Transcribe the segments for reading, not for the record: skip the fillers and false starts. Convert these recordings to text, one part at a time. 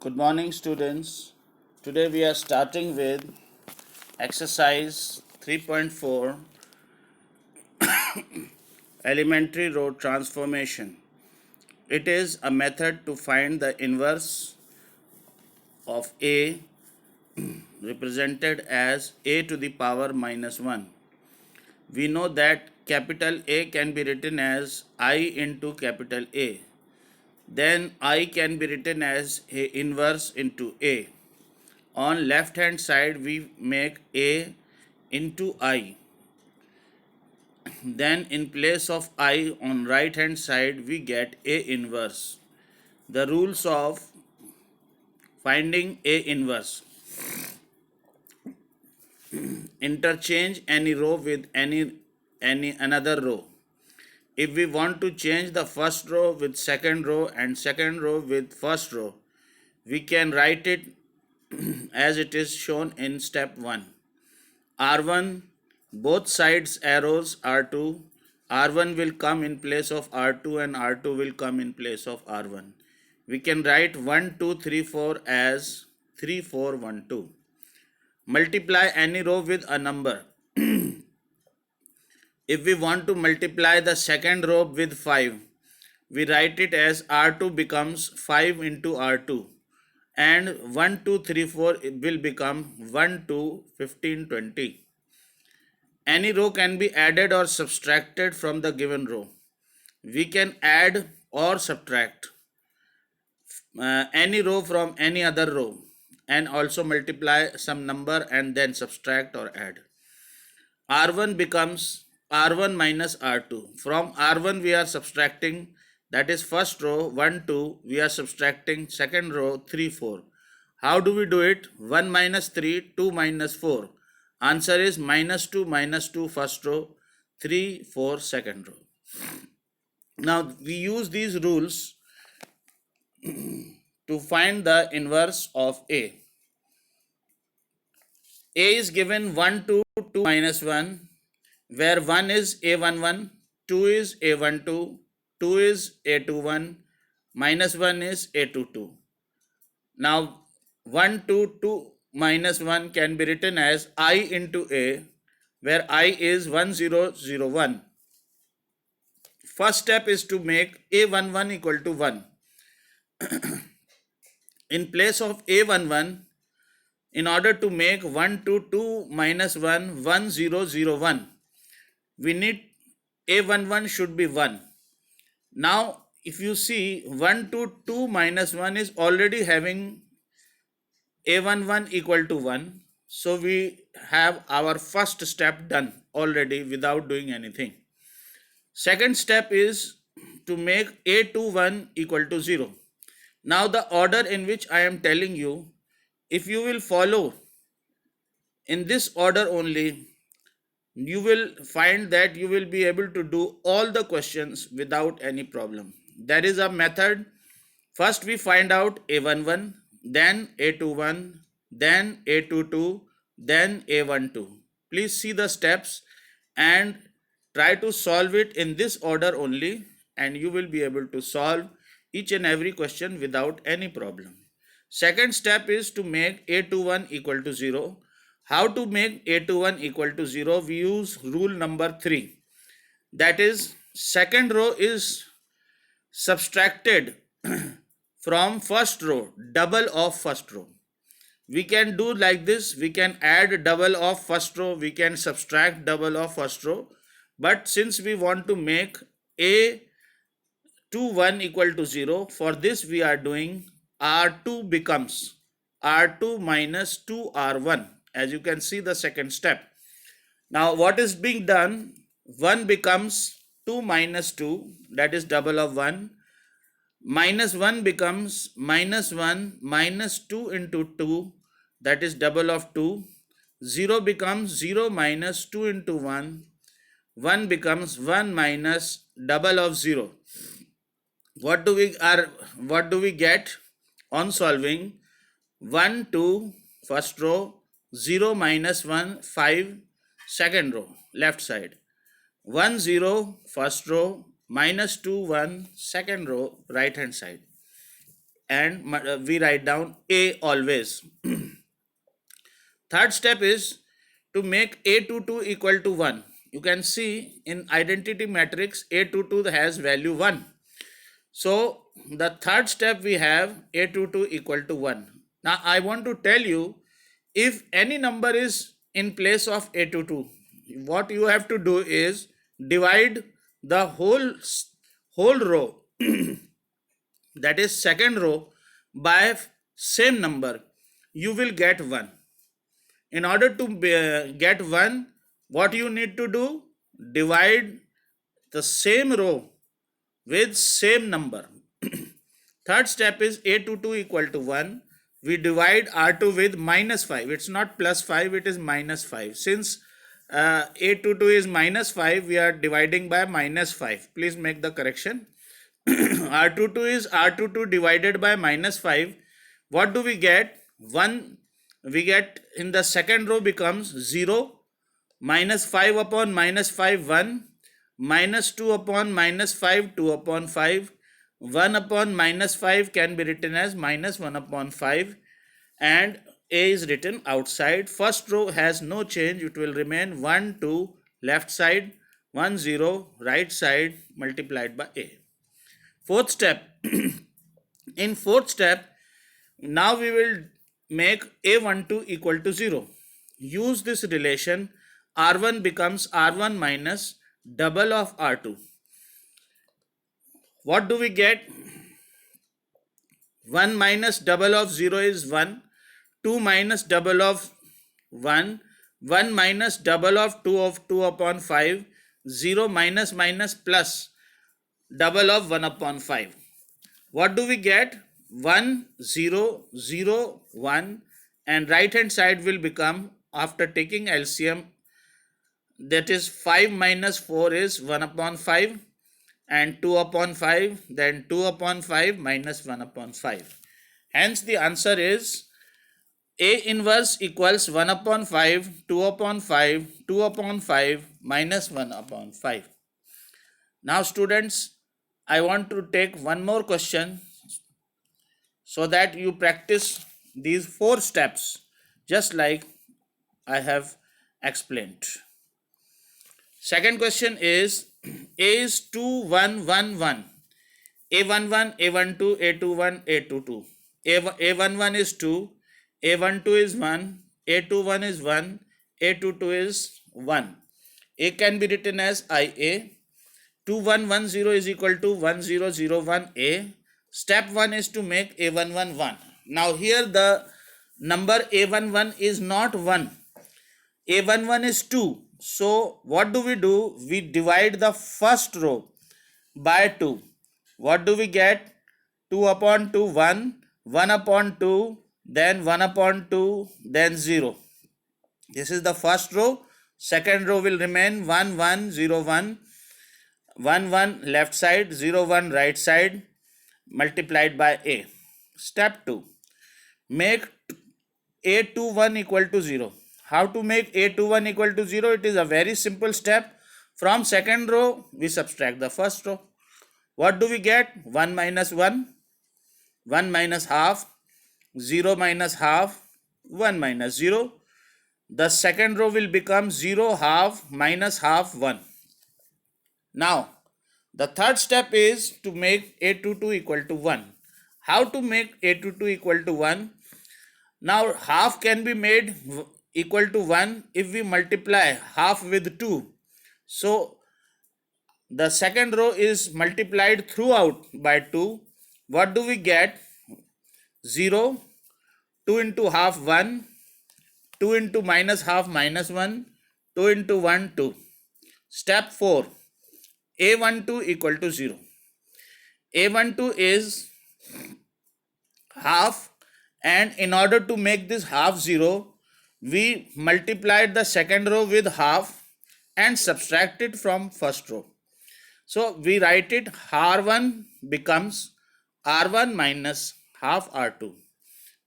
Good morning, students. Today we are starting with exercise 3.4 elementary row transformation. It is a method to find the inverse of a represented as a to the power minus 1. We know that capital A can be written as I into capital A. Then I can be written as a inverse into A. On left hand side we make A into I. Then in place of I on right hand side we get A inverse. The rules of finding A inverse: interchange any row with any another row. If we want to change the first row with second row and second row with first row, we can write it as it is shown in step 1. R1, both sides arrows R2. R1 will come in place of R2 and R2 will come in place of R1. We can write 1, 2, 3, 4 as 3, 4, 1, 2. Multiply any row with a number. If we want to multiply the second row with 5, we write it as R2 becomes 5 into R2 and 1, 2, 3, 4 will become 1, 2, 15, 20. Any row can be added or subtracted from the given row. We can add or subtract any row from any other row and also multiply some number and then subtract or add. R1 becomes R1 minus R2. From R1 we are subtracting, that is first row 1, 2, we are subtracting second row 3, 4. How do we do it? 1 minus 3, 2 minus 4. Answer is minus 2 first row, 3, 4 second row. Now we use these rules to find the inverse of A. A is given 1, 2, 2 minus 1, where 1 is A11, 2 is A12, 2 is A21, minus 1 is A22. Now 1, 2, 2 minus 1 can be written as I into A, where I is 1, 0, 0, 1. First step is to make A11 equal to 1. In place of A11, in order to make 1, 2, 2 minus 1, 1, 0, 0, 1, we need A11 should be 1. Now, if you see 1, 2, 2 minus 1 is already having A11 equal to 1. So, we have our first step done already without doing anything. Second step is to make A21 equal to 0. Now, the order in which I am telling you, if you will follow in this order only, you will find that you will be able to do all the questions without any problem. There is a method. First we find out A11, then A21, then A22, then A12. Please see the steps and try to solve it in this order only, and you will be able to solve each and every question without any problem. Second step is to make A21 equal to 0. How to make A21 equal to 0? We use rule number 3. That is, second row is subtracted from first row, double of first row. We can do like this. We can add double of first row. We can subtract double of first row. But since we want to make A21 equal to 0, for this we are doing R2 becomes R2 minus 2R1. As you can see the second step. Now what is being done? 1 becomes 2 minus 2, that is double of 1. Minus 1 becomes minus 1 minus 2 into 2, that is double of 2. 0 becomes 0 minus 2 into 1. 1 becomes 1 minus double of 0. What do we get on solving? 1, 2 first row, 0 minus 1, 5 second row left side, 1, 0 first row, minus 2, 1 second row right hand side. and we write down A always. Third step is to make A22 equal to 1. You can see in identity matrix A22 has value 1. So the third step we have A22 equal to 1. Now I want to tell you, if any number is in place of A22, what you have to do is divide the whole row that is second row by same number. You will get 1. In order to get 1, what you need to do? Divide the same row with same number. Third step is A22 equal to 1. We divide R2 with minus 5. It's not plus 5, it is minus 5. Since A22 is minus 5, we are dividing by minus 5. Please make the correction. R22 is R22 divided by minus 5. What do we get? 1. We get in the second row becomes 0, minus 5 upon minus 5 1, minus 2 upon minus 5 2 upon 5, 1 upon minus 5 can be written as minus 1 upon 5, and A is written outside. First row has no change, it will remain 1 2 left side, 1 0 right side multiplied by A. Fourth step. In fourth step, now we will make A12 equal to 0. Use this relation, R1 becomes R1 minus double of R2. What do we get? 1 minus double of 0 is 1, 2 minus double of 1, 1 minus double of 2 upon 5, 0 minus minus plus double of 1 upon 5. What do we get? 1 0 0 1, and right hand side will become, after taking LCM, that is 5 minus 4 is 1 upon 5, and 2 upon 5, then 2 upon 5 minus 1 upon 5. Hence the answer is A inverse equals 1 upon 5, 2 upon 5, 2 upon 5 minus 1 upon 5. Now students, I want to take one more question so that you practice these 4 steps just like I have explained. Second question is A is 2 1 1 1, A11, A12, A21, A22. A11 is 2, A12 is 1, A21 is 1, A22 is 1. A can be written as IA. 2110 is equal to 1001A. Step 1 is to make A11 1. Now here the number A11 is not 1. A11 is 2. So what do? We divide the first row by 2. What do we get? 2 upon 2 1, 1 upon 2, then 1 upon 2, then 0. This is the first row. Second row will remain 1 1 0 1, 1 1 left side, 0 1 right side multiplied by A. Step 2. Make A21 equal to 0. How to make A21 equal to 0? It is a very simple step. From second row, we subtract the first row. What do we get? 1 minus 1, 1 minus half, 0 minus half, 1 minus 0. The second row will become 0 half minus half 1. Now, the third step is to make A22 equal to 1. How to make A22 equal to 1? Now, half can be made equal to 1 if we multiply half with 2. So, the second row is multiplied throughout by 2. What do we get? 0, 2 into half 1, 2 into minus half minus 1, 2 into 1 2. Step 4. A12 equal to 0. A12 is half, and in order to make this half 0, we multiplied the second row with half and subtracted from first row. So we write it, R1 becomes R1 minus half R2.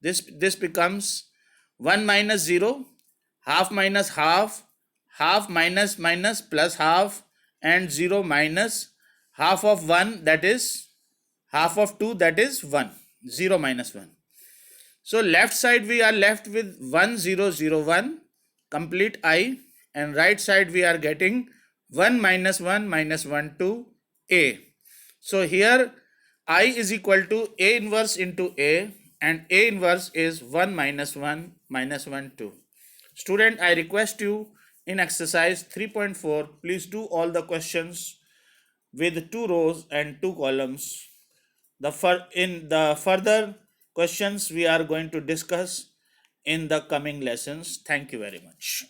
This becomes 1 minus 0, half minus half, half minus minus plus half, and 0 minus half of 1, that is half of 2, that is 1. 0 minus 1. So left side we are left with 1 0 0 1 complete I, and right side we are getting 1 minus 1 minus 1 to A. So here I is equal to A inverse into A, and A inverse is 1 minus 1 minus 1 2. Student, I request you in exercise 3.4, please do all the questions with 2 rows and 2 columns. In the further questions we are going to discuss in the coming lessons. Thank you very much.